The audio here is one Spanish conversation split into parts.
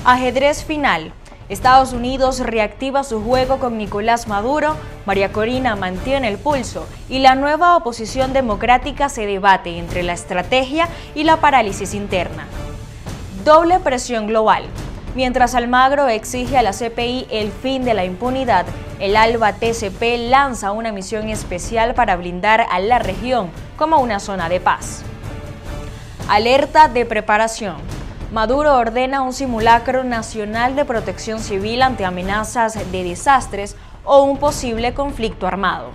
Ajedrez final. Estados Unidos reactiva su juego con Nicolás Maduro, María Corina mantiene el pulso y la nueva oposición democrática se debate entre la estrategia y la parálisis interna. Doble presión global. Mientras Almagro exige a la CPI el fin de la impunidad, el ALBA TCP lanza una misión especial para blindar a la región como una zona de paz. Alerta de preparación. Maduro ordena un simulacro nacional de protección civil ante amenazas de desastres o un posible conflicto armado.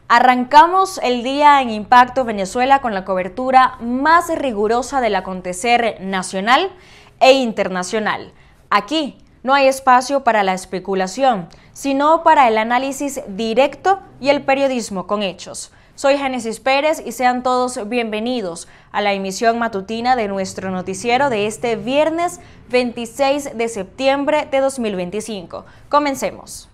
Arrancamos el día en Impacto Venezuela con la cobertura más rigurosa del acontecer nacional e internacional. Aquí no hay espacio para la especulación, sino para el análisis directo y el periodismo con hechos. Soy Génesis Pérez y sean todos bienvenidos a la emisión matutina de nuestro noticiero de este viernes 26 de septiembre de 2025. Comencemos.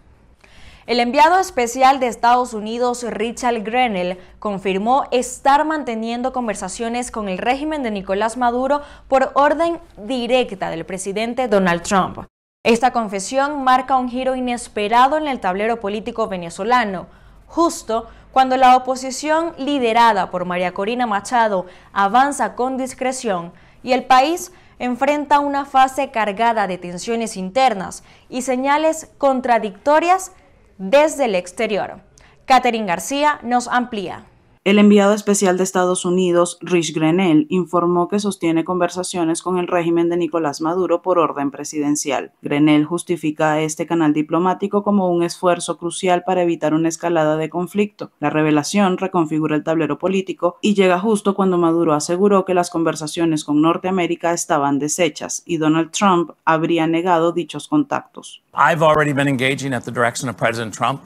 El enviado especial de Estados Unidos, Richard Grenell, confirmó estar manteniendo conversaciones con el régimen de Nicolás Maduro por orden directa del presidente Donald Trump. Esta confesión marca un giro inesperado en el tablero político venezolano, justo cuando la oposición liderada por María Corina Machado avanza con discreción y el país enfrenta una fase cargada de tensiones internas y señales contradictorias desde el exterior. Catherine García nos amplía. El enviado especial de Estados Unidos, Rich Grenell, informó que sostiene conversaciones con el régimen de Nicolás Maduro por orden presidencial. Grenell justifica a este canal diplomático como un esfuerzo crucial para evitar una escalada de conflicto. La revelación reconfigura el tablero político y llega justo cuando Maduro aseguró que las conversaciones con Norteamérica estaban deshechas y Donald Trump habría negado dichos contactos. I've already been engaging at the direction of President Trump.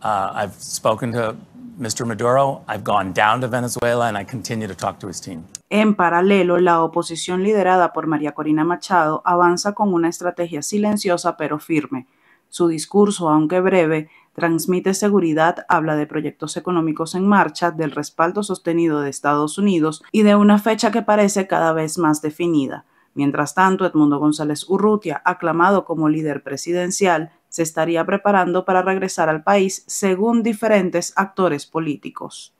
I've spoken to Mr. Maduro, I've gone down to Venezuela and I continue to talk to his team. En paralelo, la oposición liderada por María Corina Machado avanza con una estrategia silenciosa pero firme. Su discurso, aunque breve, transmite seguridad, habla de proyectos económicos en marcha, del respaldo sostenido de Estados Unidos y de una fecha que parece cada vez más definida. Mientras tanto, Edmundo González Urrutia, aclamado como líder presidencial, se estaría preparando para regresar al país según diferentes actores políticos.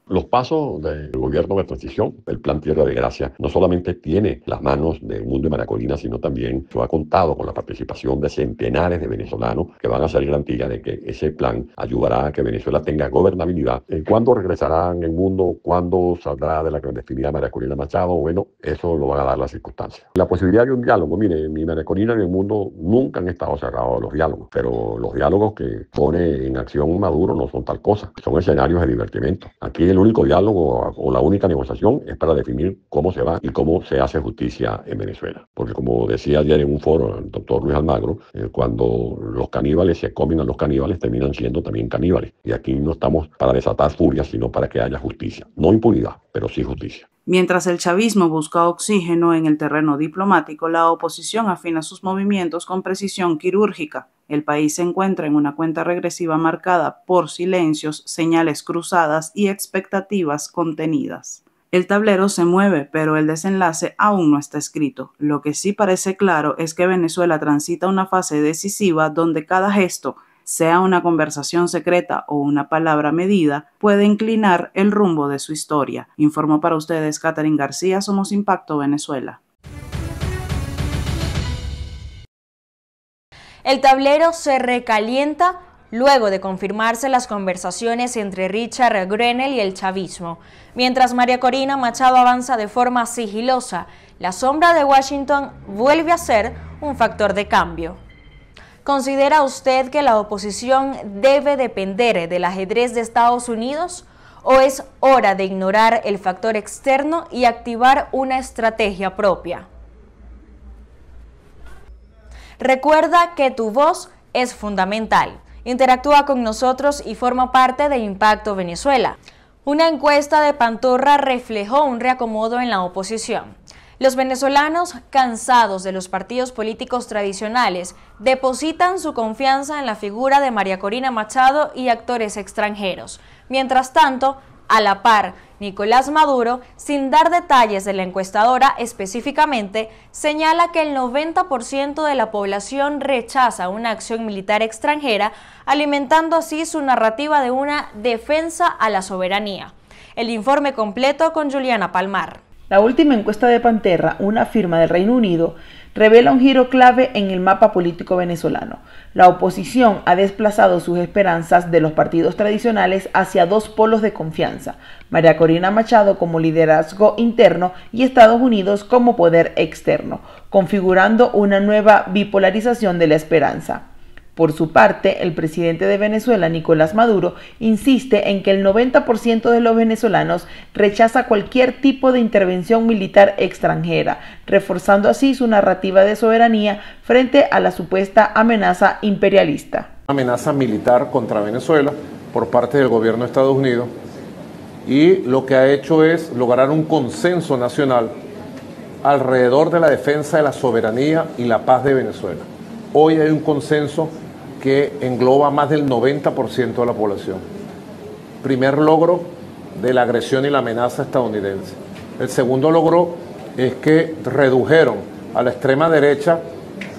Los pasos del gobierno de transición, el Plan Tierra de Gracia, no solamente tiene las manos de Edmundo y María Corina, sino también ha contado con la participación de centenares de venezolanos que van a ser garantía de que ese plan ayudará a que Venezuela tenga gobernabilidad. ¿Cuándo regresará en el mundo? ¿Cuándo saldrá de la clandestinidad María Corina Machado? Bueno, eso lo van a dar las circunstancias. La posibilidad de un diálogo, mire, ni María Corina ni el mundo nunca han estado cerrados a los diálogos, pero los diálogos que pone en acción Maduro no son tal cosa, son escenarios de divertimento. Aquí el único diálogo o la única negociación es para definir cómo se va y cómo se hace justicia en Venezuela. Porque como decía ayer en un foro el doctor Luis Almagro, cuando los caníbales se comen a los caníbales terminan siendo también caníbales. Y aquí no estamos para desatar furia, sino para que haya justicia. No impunidad, pero sí justicia. Mientras el chavismo busca oxígeno en el terreno diplomático, la oposición afina sus movimientos con precisión quirúrgica. El país se encuentra en una cuenta regresiva marcada por silencios, señales cruzadas y expectativas contenidas. El tablero se mueve, pero el desenlace aún no está escrito. Lo que sí parece claro es que Venezuela transita una fase decisiva donde cada gesto, sea una conversación secreta o una palabra medida, puede inclinar el rumbo de su historia. Informó para ustedes Catherine García, Somos Impacto Venezuela. El tablero se recalienta luego de confirmarse las conversaciones entre Richard Grenell y el chavismo. Mientras María Corina Machado avanza de forma sigilosa, la sombra de Washington vuelve a ser un factor de cambio. ¿Considera usted que la oposición debe depender del ajedrez de Estados Unidos? ¿O es hora de ignorar el factor externo y activar una estrategia propia? Recuerda que tu voz es fundamental. Interactúa con nosotros y forma parte de Impacto Venezuela. Una encuesta de Pantorra reflejó un reacomodo en la oposición. Los venezolanos, cansados de los partidos políticos tradicionales, depositan su confianza en la figura de María Corina Machado y actores extranjeros. Mientras tanto, A la par, Nicolás Maduro, sin dar detalles de la encuestadora específicamente, señala que el 90% de la población rechaza una acción militar extranjera, alimentando así su narrativa de una defensa a la soberanía. El informe completo con Juliana Palmar. La última encuesta de Panterra, una firma del Reino Unido, revela un giro clave en el mapa político venezolano. La oposición ha desplazado sus esperanzas de los partidos tradicionales hacia dos polos de confianza: María Corina Machado como liderazgo interno y Estados Unidos como poder externo, configurando una nueva bipolarización de la esperanza. Por su parte, el presidente de Venezuela, Nicolás Maduro, insiste en que el 90% de los venezolanos rechaza cualquier tipo de intervención militar extranjera, reforzando así su narrativa de soberanía frente a la supuesta amenaza imperialista. Amenaza militar contra Venezuela por parte del gobierno de Estados Unidos, y lo que ha hecho es lograr un consenso nacional alrededor de la defensa de la soberanía y la paz de Venezuela. Hoy hay un consenso que engloba más del 90% de la población. Primer logro de la agresión y la amenaza estadounidense. El segundo logro es que redujeron a la extrema derecha,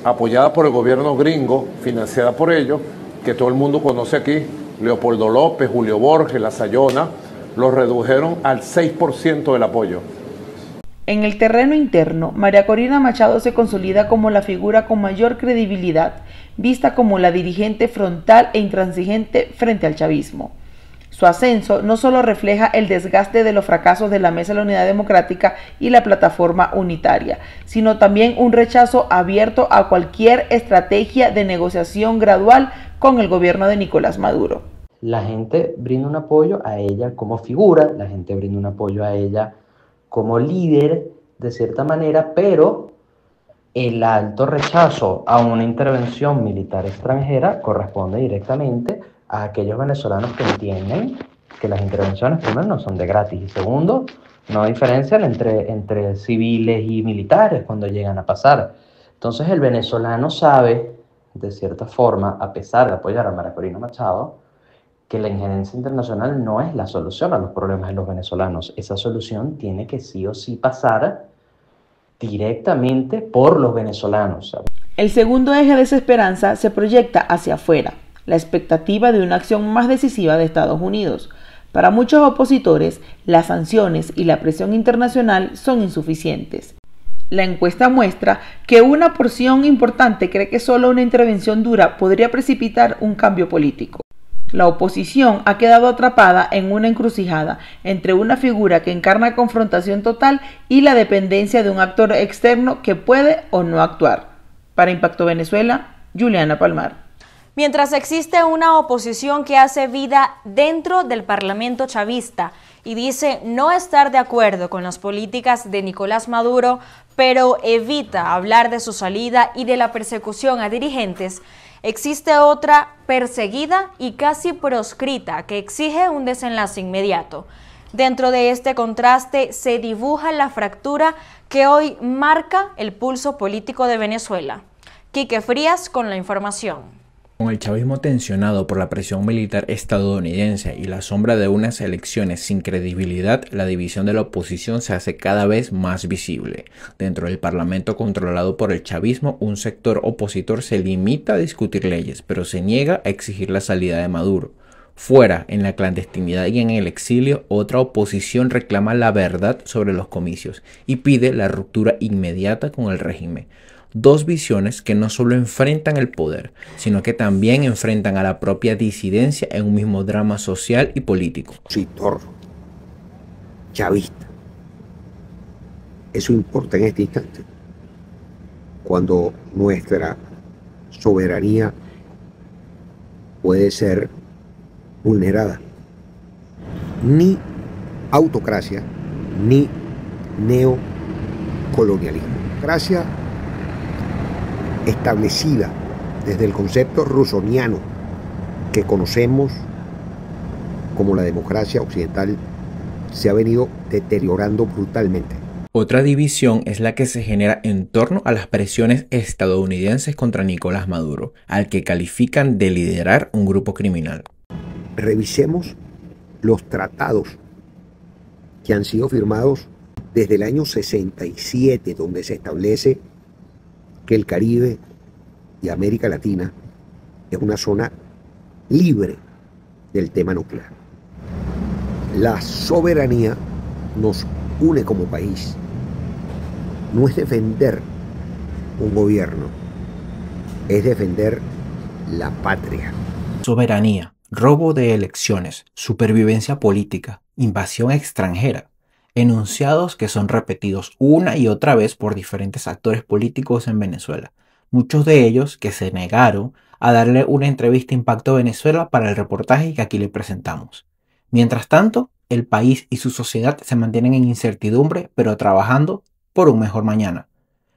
apoyada por el gobierno gringo, financiada por ellos, que todo el mundo conoce aquí, Leopoldo López, Julio Borges, La Sayona, los redujeron al 6% del apoyo. En el terreno interno, María Corina Machado se consolida como la figura con mayor credibilidad, vista como la dirigente frontal e intransigente frente al chavismo. Su ascenso no solo refleja el desgaste de los fracasos de la Mesa de la Unidad Democrática y la Plataforma Unitaria, sino también un rechazo abierto a cualquier estrategia de negociación gradual con el gobierno de Nicolás Maduro. La gente brinda un apoyo a ella como figura, la gente brinda un apoyo a ella como líder, de cierta manera, pero el alto rechazo a una intervención militar extranjera corresponde directamente a aquellos venezolanos que entienden que las intervenciones, primero, no son de gratis, y segundo, no diferencian entre civiles y militares cuando llegan a pasar. Entonces el venezolano sabe, de cierta forma, a pesar de apoyar a María Corina Machado, que la injerencia internacional no es la solución a los problemas de los venezolanos. Esa solución tiene que sí o sí pasar directamente por los venezolanos. El segundo eje de esa esperanza se proyecta hacia afuera, la expectativa de una acción más decisiva de Estados Unidos. Para muchos opositores, las sanciones y la presión internacional son insuficientes. La encuesta muestra que una porción importante cree que solo una intervención dura podría precipitar un cambio político. La oposición ha quedado atrapada en una encrucijada entre una figura que encarna confrontación total y la dependencia de un actor externo que puede o no actuar. Para Impacto Venezuela, Juliana Palmar. Mientras existe una oposición que hace vida dentro del Parlamento chavista y dice no estar de acuerdo con las políticas de Nicolás Maduro, pero evita hablar de su salida y de la persecución a dirigentes, existe otra perseguida y casi proscrita que exige un desenlace inmediato. Dentro de este contraste se dibuja la fractura que hoy marca el pulso político de Venezuela. Quique Frías con la información. Con el chavismo tensionado por la presión militar estadounidense y la sombra de unas elecciones sin credibilidad, la división de la oposición se hace cada vez más visible. Dentro del parlamento controlado por el chavismo, un sector opositor se limita a discutir leyes, pero se niega a exigir la salida de Maduro. Fuera, en la clandestinidad y en el exilio, otra oposición reclama la verdad sobre los comicios y pide la ruptura inmediata con el régimen. Dos visiones que no solo enfrentan el poder, sino que también enfrentan a la propia disidencia en un mismo drama social y político. Opositor chavista. Eso importa en este instante, cuando nuestra soberanía puede ser vulnerada. Ni autocracia, ni neocolonialismo. Democracia establecida desde el concepto rousseauiano que conocemos como la democracia occidental se ha venido deteriorando brutalmente. Otra división es la que se genera en torno a las presiones estadounidenses contra Nicolás Maduro, al que califican de liderar un grupo criminal. Revisemos los tratados que han sido firmados desde el año 67, donde se establece que el Caribe y América Latina es una zona libre del tema nuclear. La soberanía nos une como país. No es defender un gobierno, es defender la patria. Soberanía, robo de elecciones, supervivencia política, invasión extranjera. Enunciados que son repetidos una y otra vez por diferentes actores políticos en Venezuela. Muchos de ellos que se negaron a darle una entrevista a Impacto Venezuela para el reportaje que aquí le presentamos. Mientras tanto, el país y su sociedad se mantienen en incertidumbre, pero trabajando por un mejor mañana.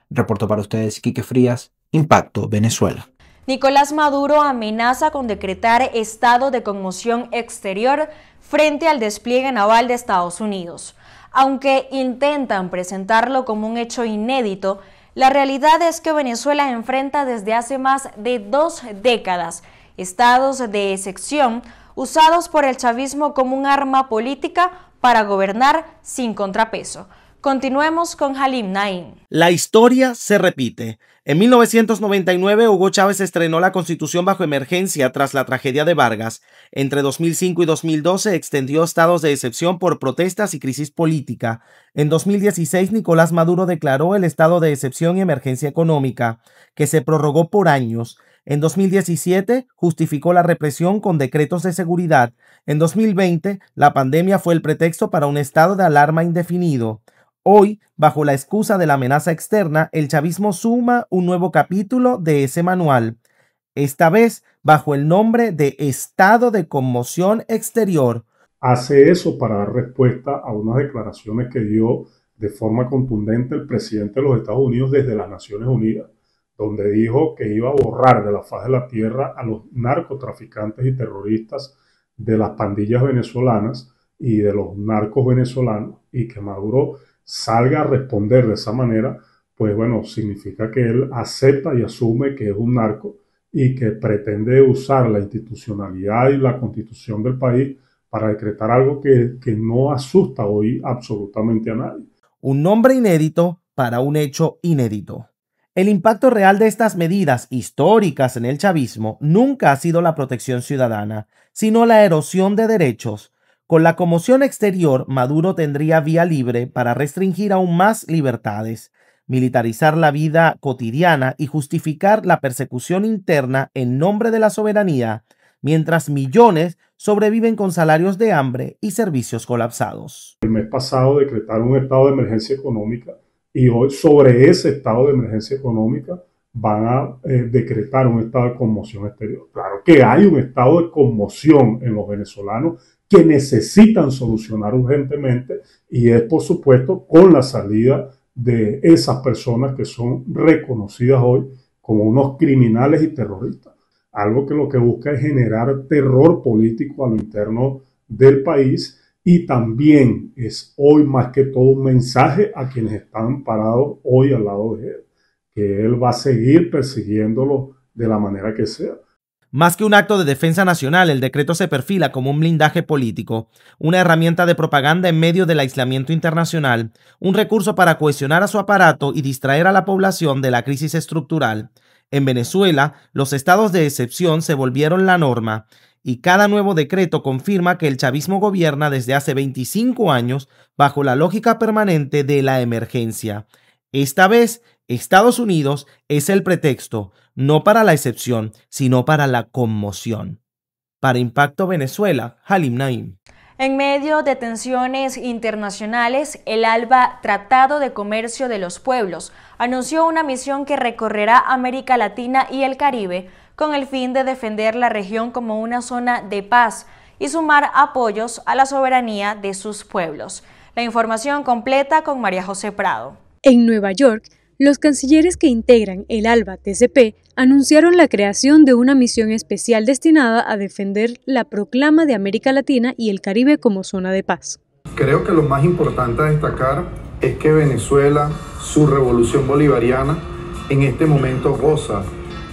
Reportó para ustedes Quique Frías, Impacto Venezuela. Nicolás Maduro amenaza con decretar estado de conmoción exterior frente al despliegue naval de Estados Unidos. Aunque intentan presentarlo como un hecho inédito, la realidad es que Venezuela enfrenta desde hace más de 2 décadas estados de excepción usados por el chavismo como un arma política para gobernar sin contrapeso. Continuemos con Halim Naim. La historia se repite. En 1999, Hugo Chávez estrenó la Constitución bajo emergencia tras la tragedia de Vargas. Entre 2005 y 2012 extendió estados de excepción por protestas y crisis política. En 2016, Nicolás Maduro declaró el estado de excepción y emergencia económica, que se prorrogó por años. En 2017, justificó la represión con decretos de seguridad. En 2020, la pandemia fue el pretexto para un estado de alarma indefinido. Hoy, bajo la excusa de la amenaza externa, el chavismo suma un nuevo capítulo de ese manual, esta vez bajo el nombre de Estado de Conmoción Exterior. Hace eso para dar respuesta a unas declaraciones que dio de forma contundente el presidente de los Estados Unidos desde las Naciones Unidas, donde dijo que iba a borrar de la faz de la tierra a los narcotraficantes y terroristas de las pandillas venezolanas y de los narcos venezolanos, y que Maduro salga a responder de esa manera, pues bueno, significa que él acepta y asume que es un narco y que pretende usar la institucionalidad y la constitución del país para decretar algo que no asusta hoy absolutamente a nadie. Un nombre inédito para un hecho inédito. El impacto real de estas medidas históricas en el chavismo nunca ha sido la protección ciudadana, sino la erosión de derechos. Con la conmoción exterior, Maduro tendría vía libre para restringir aún más libertades, militarizar la vida cotidiana y justificar la persecución interna en nombre de la soberanía, mientras millones sobreviven con salarios de hambre y servicios colapsados. El mes pasado decretaron un estado de emergencia económica y hoy sobre ese estado de emergencia económica van a decretar un estado de conmoción exterior. Claro que hay un estado de conmoción en los venezolanos que necesitan solucionar urgentemente, y es por supuesto con la salida de esas personas que son reconocidas hoy como unos criminales y terroristas. Algo que lo que busca es generar terror político a lo interno del país, y también es hoy más que todo un mensaje a quienes están parados hoy al lado de él, que él va a seguir persiguiéndolo de la manera que sea. Más que un acto de defensa nacional, el decreto se perfila como un blindaje político, una herramienta de propaganda en medio del aislamiento internacional, un recurso para cohesionar a su aparato y distraer a la población de la crisis estructural. En Venezuela, los estados de excepción se volvieron la norma, y cada nuevo decreto confirma que el chavismo gobierna desde hace 25 años bajo la lógica permanente de la emergencia. Esta vez, Estados Unidos es el pretexto, no para la excepción, sino para la conmoción. Para Impacto Venezuela, Halim Naim. En medio de tensiones internacionales, el ALBA, Tratado de Comercio de los Pueblos, anunció una misión que recorrerá América Latina y el Caribe con el fin de defender la región como una zona de paz y sumar apoyos a la soberanía de sus pueblos. La información completa con María José Prado. En Nueva York, los cancilleres que integran el ALBA-TCP anunciaron la creación de una misión especial destinada a defender la proclama de América Latina y el Caribe como zona de paz. Creo que lo más importante a destacar es que Venezuela, su revolución bolivariana, en este momento goza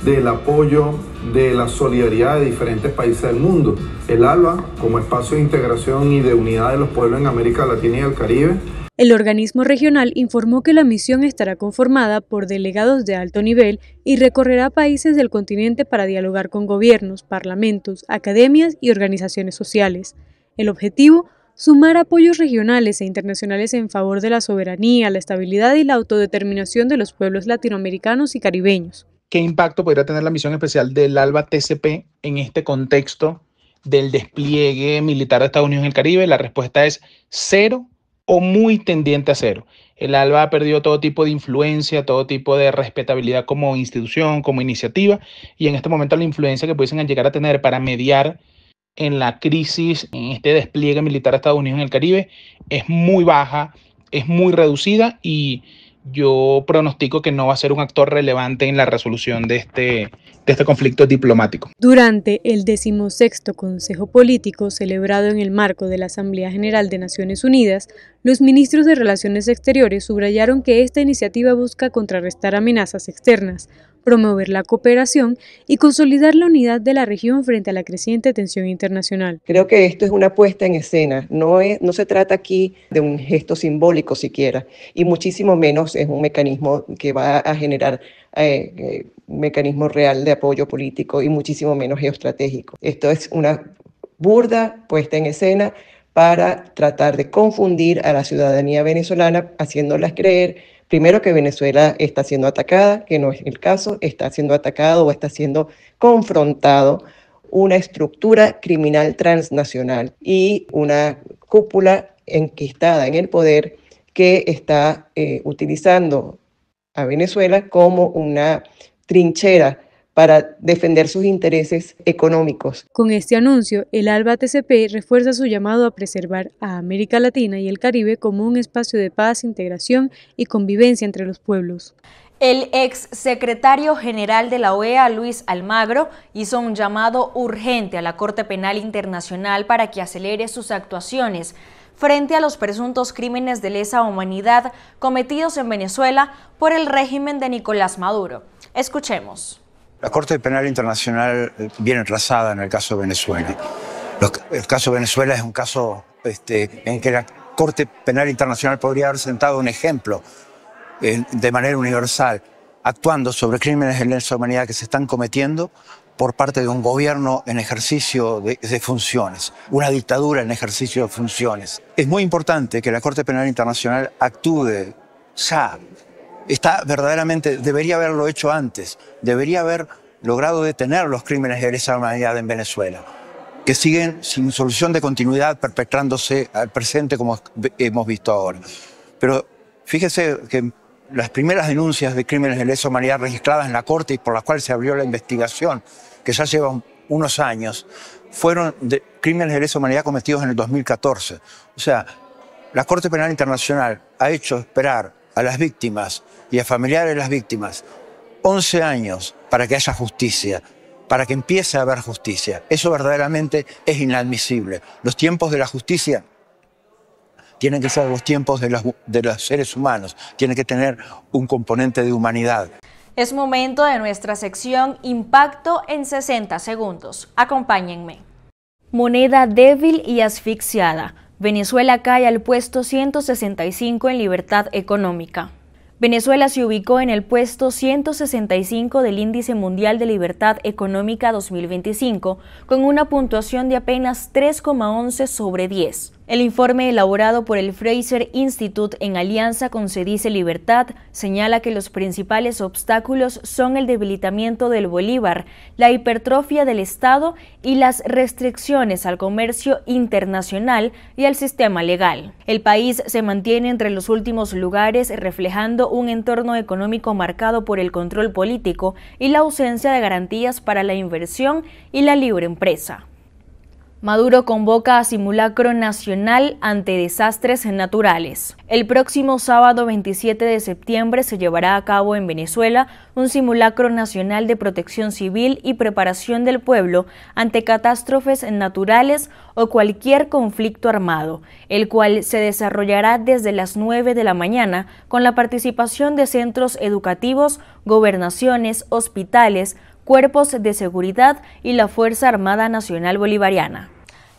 del apoyo de la solidaridad de diferentes países del mundo. El ALBA, como espacio de integración y de unidad de los pueblos en América Latina y el Caribe. El organismo regional informó que la misión estará conformada por delegados de alto nivel y recorrerá países del continente para dialogar con gobiernos, parlamentos, academias y organizaciones sociales. El objetivo: sumar apoyos regionales e internacionales en favor de la soberanía, la estabilidad y la autodeterminación de los pueblos latinoamericanos y caribeños. ¿Qué impacto podría tener la misión especial del ALBA-TCP en este contexto del despliegue militar de Estados Unidos en el Caribe? La respuesta es cero o muy tendiente a cero. El ALBA ha perdido todo tipo de influencia, todo tipo de respetabilidad como institución, como iniciativa, y en este momento la influencia que pudiesen llegar a tener para mediar en la crisis, en este despliegue militar de Estados Unidos en el Caribe, es muy baja, es muy reducida, y yo pronostico que no va a ser un actor relevante en la resolución de este conflicto diplomático. Durante el 16º Consejo Político celebrado en el marco de la Asamblea General de Naciones Unidas, los ministros de Relaciones Exteriores subrayaron que esta iniciativa busca contrarrestar amenazas externas, promover la cooperación y consolidar la unidad de la región frente a la creciente tensión internacional. Creo que esto es una puesta en escena, no se trata aquí de un gesto simbólico siquiera, y muchísimo menos es un mecanismo que va a generar un mecanismo real de apoyo político y muchísimo menos geoestratégico. Esto es una burda puesta en escena para tratar de confundir a la ciudadanía venezolana, haciéndolas creer primero que Venezuela está siendo atacada, que no es el caso, está siendo atacado o está siendo confrontado una estructura criminal transnacional y una cúpula enquistada en el poder que está utilizando a Venezuela como una trinchera para defender sus intereses económicos. Con este anuncio, el ALBA-TCP refuerza su llamado a preservar a América Latina y el Caribe como un espacio de paz, integración y convivencia entre los pueblos. El ex secretario general de la OEA, Luis Almagro, hizo un llamado urgente a la Corte Penal Internacional para que acelere sus actuaciones frente a los presuntos crímenes de lesa humanidad cometidos en Venezuela por el régimen de Nicolás Maduro. Escuchemos. La Corte Penal Internacional viene atrasada en el caso de Venezuela. El caso de Venezuela es un caso en que la Corte Penal Internacional podría haber sentado un ejemplo de manera universal, actuando sobre crímenes de lesa humanidad que se están cometiendo por parte de un gobierno en ejercicio de funciones, una dictadura en ejercicio de funciones. Es muy importante que la Corte Penal Internacional actúe ya. Debería haberlo hecho antes, debería haber logrado detener los crímenes de lesa humanidad en Venezuela, que siguen sin solución de continuidad perpetrándose al presente como hemos visto ahora. Pero fíjese que las primeras denuncias de crímenes de lesa humanidad registradas en la Corte y por las cuales se abrió la investigación, que ya llevan unos años, fueron de crímenes de lesa humanidad cometidos en el 2014. O sea, la Corte Penal Internacional ha hecho esperar a las víctimas y a familiares de las víctimas 11 años para que haya justicia, para que empiece a haber justicia. Eso verdaderamente es inadmisible. Los tiempos de la justicia tienen que ser los tiempos de los seres humanos, tienen que tener un componente de humanidad. Es momento de nuestra sección Impacto en 60 segundos. Acompáñenme. Moneda débil y asfixiada. Venezuela cae al puesto 165 en libertad económica. Venezuela se ubicó en el puesto 165 del Índice Mundial de Libertad Económica 2025, con una puntuación de apenas 3,11 sobre 10. El informe elaborado por el Fraser Institute en alianza con Cedice Libertad señala que los principales obstáculos son el debilitamiento del bolívar, la hipertrofia del Estado y las restricciones al comercio internacional y al sistema legal. El país se mantiene entre los últimos lugares, reflejando un entorno económico marcado por el control político y la ausencia de garantías para la inversión y la libre empresa. Maduro convoca a simulacro nacional ante desastres naturales. El próximo sábado 27 de septiembre se llevará a cabo en Venezuela un simulacro nacional de protección civil y preparación del pueblo ante catástrofes naturales o cualquier conflicto armado, el cual se desarrollará desde las 9 de la mañana con la participación de centros educativos, gobernaciones, hospitales, cuerpos de seguridad y la Fuerza Armada Nacional Bolivariana.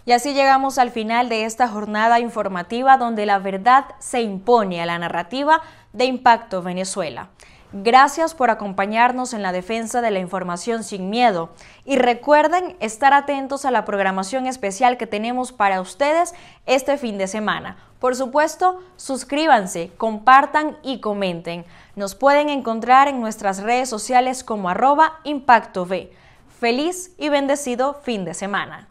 Y así llegamos al final de esta jornada informativa donde la verdad se impone a la narrativa de Impacto Venezuela. Gracias por acompañarnos en la defensa de la información sin miedo y recuerden estar atentos a la programación especial que tenemos para ustedes este fin de semana. Por supuesto, suscríbanse, compartan y comenten. Nos pueden encontrar en nuestras redes sociales como @ImpactoV. Feliz y bendecido fin de semana.